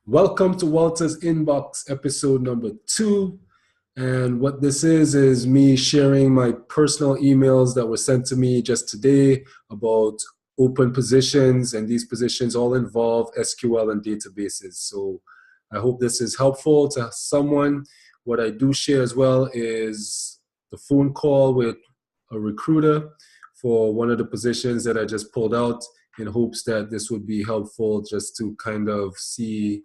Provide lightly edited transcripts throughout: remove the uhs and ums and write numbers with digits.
Welcome to Walter's Inbox episode number 2. And what this is me sharing my personal emails that were sent to me just today about open positions, and these positions all involve SQL and databases. So I hope this is helpful to someone. What I do share as well is the phone call with a recruiter for one of the positions that I just pulled out, in hopes that this would be helpful just to kind of see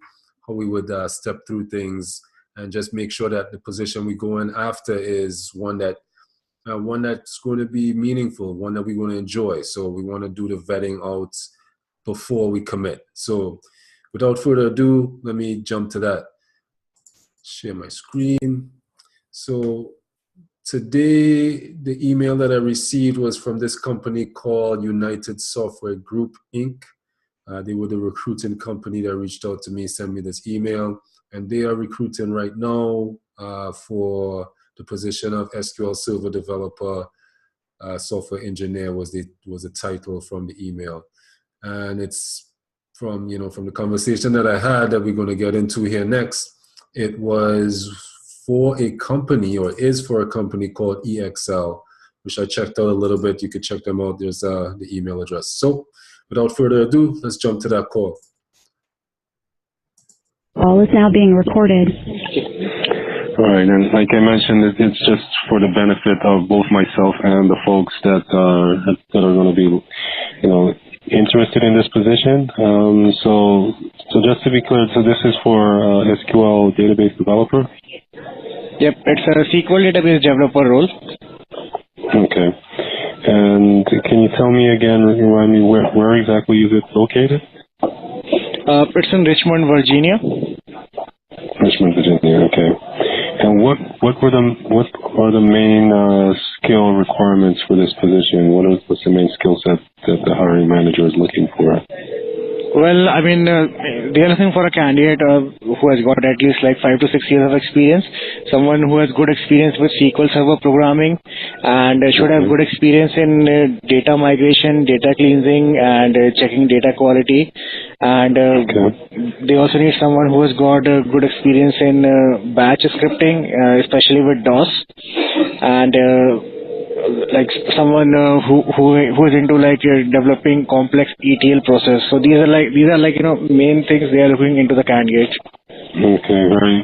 how we would step through things and just make sure that the position we go in after is one that's going to be meaningful, one that we're going to enjoy. So we want to do the vetting out before we commit. So without further ado, let me jump to that. Share my screen. So today, the email that I received was from this company called United Software Group, Inc. They were the recruiting company that reached out to me, sent me this email, and they are recruiting right now for the position of SQL Server developer, software engineer was the title from the email. And it's from the conversation that I had that we're going to get into here next. It was for a company, or is for a company called EXL, which I checked out a little bit. You could check them out. There's the email address. So without further ado, let's jump to that call. Call is now being recorded. All right, and like I mentioned, it's just for the benefit of both myself and the folks that are going to be, interested in this position. So just to be clear, so this is for SQL database developer. Yep, it's a SQL database developer role. Okay. And can you tell me again, remind me, where exactly is it located? It's in Richmond, Virginia. Richmond, Virginia. Okay. And what are the main skill requirements for this position? What's the main skill set that the hiring manager is looking for? Well, I mean, they are looking for a candidate who has got at least like 5 to 6 years of experience, someone who has good experience with SQL Server programming, and should have good experience in data migration, data cleansing, and checking data quality. And they also need someone who has got good experience in batch scripting, especially with DOS, and like someone who is into developing complex ETL process. So these are main things they are looking into the candidate. Okay, very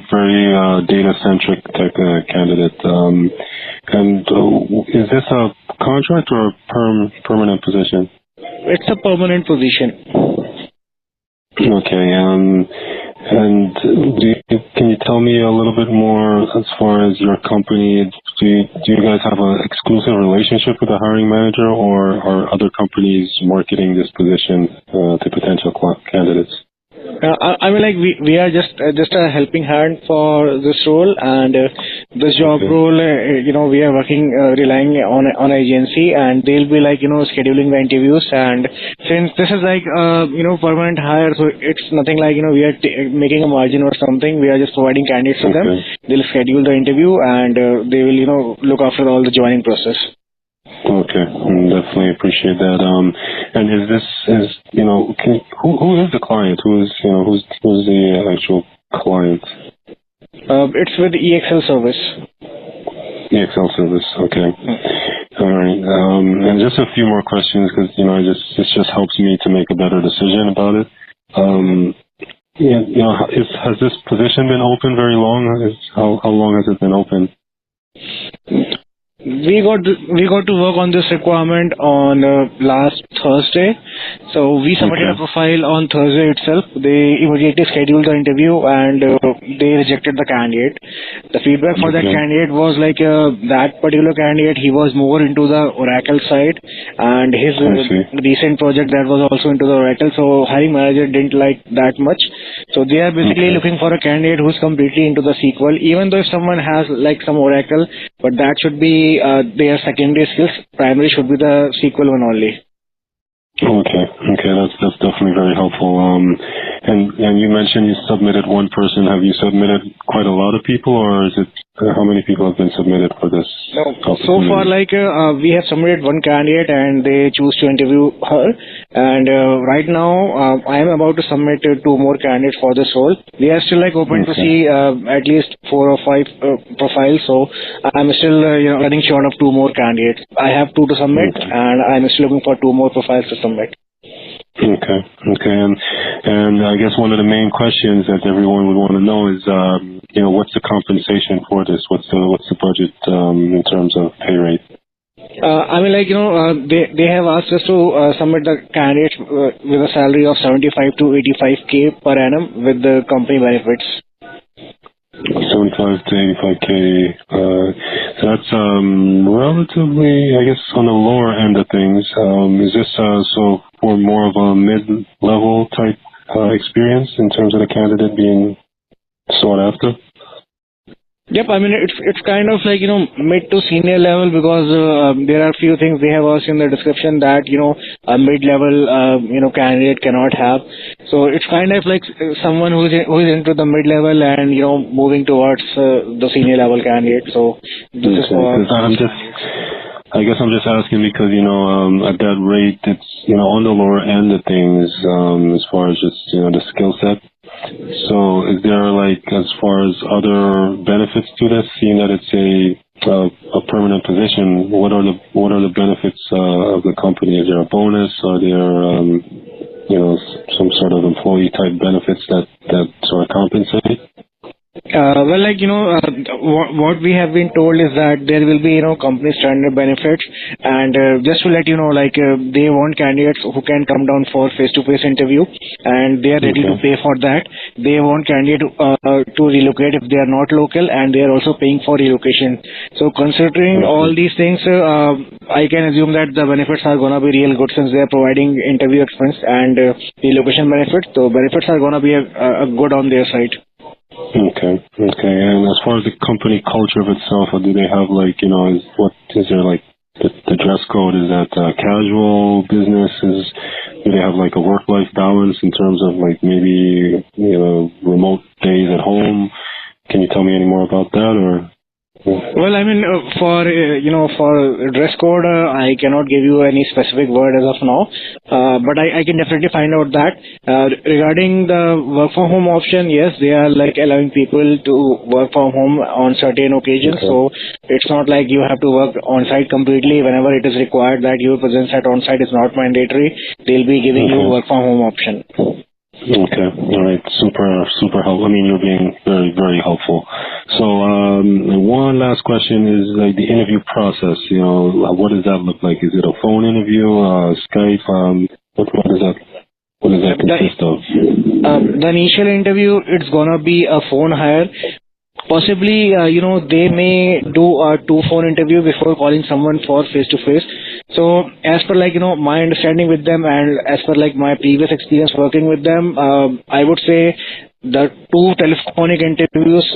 data centric type of candidate. And is this a contract or a permanent position? It's a permanent position. Okay. And can you tell me a little bit more as far as your company? Do you guys have an exclusive relationship with the hiring manager, or are other companies marketing this position to potential candidates? I mean, we are just a helping hand for this role, and this job role, we are working relying on an agency, and they'll be scheduling the interviews. And since this is permanent hire, so it's nothing like we are making a margin or something. We are just providing candidates to them. They'll schedule the interview, and they will look after all the joining process. Okay, definitely appreciate that. And who is the client? Who's the actual client? It's with EXL Service. EXL Service. Okay. All right. And just a few more questions, because this just helps me to make a better decision about it. Has this position been open very long? How long has it been open? We got to work on this requirement on last Thursday. So we submitted a profile on Thursday itself. They immediately scheduled the interview, and they rejected the candidate. The feedback for that candidate was that particular candidate, he was more into the Oracle side, and his recent project that was also into the Oracle. So hiring manager didn't like that much. So they are basically looking for a candidate who's completely into the SQL, even though if someone has some Oracle, but that should be their secondary skills. Primary should be the SQL one only. Okay, that's definitely very helpful. And you mentioned you submitted one person. Have you submitted quite a lot of people, or is it how many people have been submitted for this? No, so far we have submitted one candidate, and they choose to interview her. And right now, I am about to submit 2 more candidates for this role. We are still like open to see at least 4 or 5 profiles. So I'm still running short of 2 more candidates. I have 2 to submit, and I'm still looking for 2 more profiles to submit. Okay. And I guess one of the main questions that everyone would want to know is, what's the compensation for this? What's the budget in terms of pay rate? They have asked us to submit the candidates with a salary of 75 to 85K per annum with the company benefits. 75 to 85K. So that's relatively, I guess, on the lower end of things. Is this so for more of a mid-level type experience in terms of the candidate being sought after? Yep, it's kind of like mid to senior level, because there are a few things they have asked in the description that a mid-level candidate cannot have. So it's kind of like someone who is into the mid-level and moving towards the senior level candidate. So this is for. I guess I'm just asking because at that rate it's on the lower end of things as far as just the skill set. So is there as far as other benefits to this, seeing that it's a permanent position, what are the benefits of the company? Is there a bonus? Are there some sort of employee type benefits that sort of compensate? What we have been told is that there will be company standard benefits, and just to let you know, they want candidates who can come down for face-to-face interview, and they are ready to pay for that. They want candidates to relocate if they are not local, and they are also paying for relocation. So considering all these things, I can assume that the benefits are gonna be real good, since they are providing interview expense and relocation benefits. So benefits are gonna be a good on their side. Okay. And as far as the company culture of itself, do they have is there the dress code? Is that casual business? Do they have a work-life balance in terms of maybe remote days at home? Can you tell me any more about that, or? Well, for dress code, I cannot give you any specific word as of now, but I can definitely find out that. Regarding the work from home option, yes, they are allowing people to work from home on certain occasions. So it's not like you have to work on site completely. Whenever it is required that your presence at on site is not mandatory, they'll be giving you work from home option. Okay. All right. Super helpful. You're being very, very helpful. So, one last question is the interview process. What does that look like? Is it a phone interview, Skype? What does that consist of? The initial interview, it's gonna be a phone hire. Possibly, they may do a 2-phone interview before calling someone for face-to-face. So as per my understanding with them, and as per my previous experience working with them, I would say the 2 telephonic interviews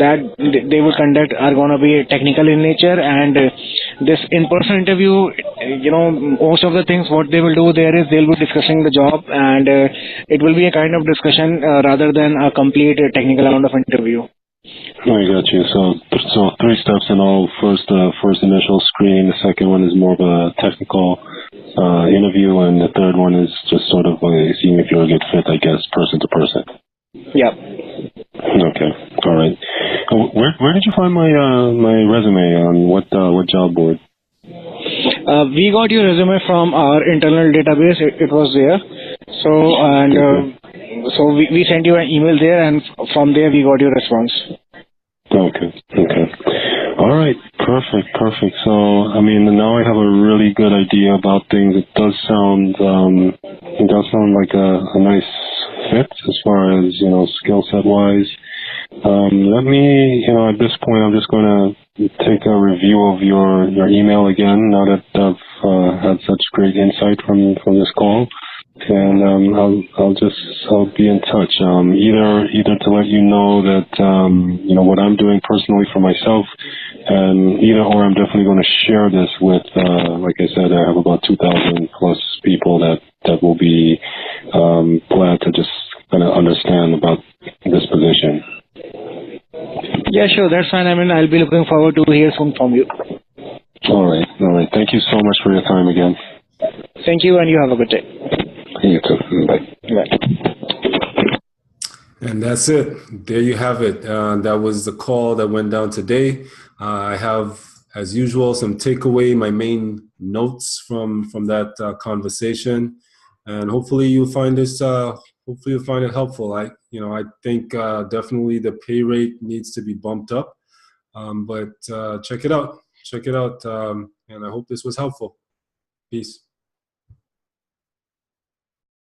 that they will conduct are going to be technical in nature, and this in-person interview, most of the things what they will do there is they'll be discussing the job, and it will be a kind of discussion rather than a complete technical round of interview. I got you. So 3 steps in all. First initial screen. The second one is more of a technical interview, and the third one is just sort of seeing if you're a good fit, I guess, person to person. Yeah. Okay. All right. Where did you find my resume on what job board? We got your resume from our internal database. It was there. So we sent you an email there, and from there we got your response. Okay. All right. Perfect. So, now I have a really good idea about things. It does sound like a nice fit as far as, skill set wise. Let me, at this point, I'm just going to take a review of your email again, now that I've had such great insight from this call. And I'll be in touch. Either to let you know that what I'm doing personally for myself, and or I'm definitely going to share this with, like I said, I have about 2,000 plus people that will be glad to just kind of understand about this position. Yeah, sure, that's fine. I'll be looking forward to hear from you. All right. Thank you so much for your time again. Thank you, and you have a good day. You too. Bye. Bye. And that's it. There you have it. That was the call that went down today. I have, as usual, some takeaway, my main notes from that conversation, and hopefully you'll find this. Hopefully you'll find it helpful. I think definitely the pay rate needs to be bumped up, but check it out. Check it out, and I hope this was helpful. Peace.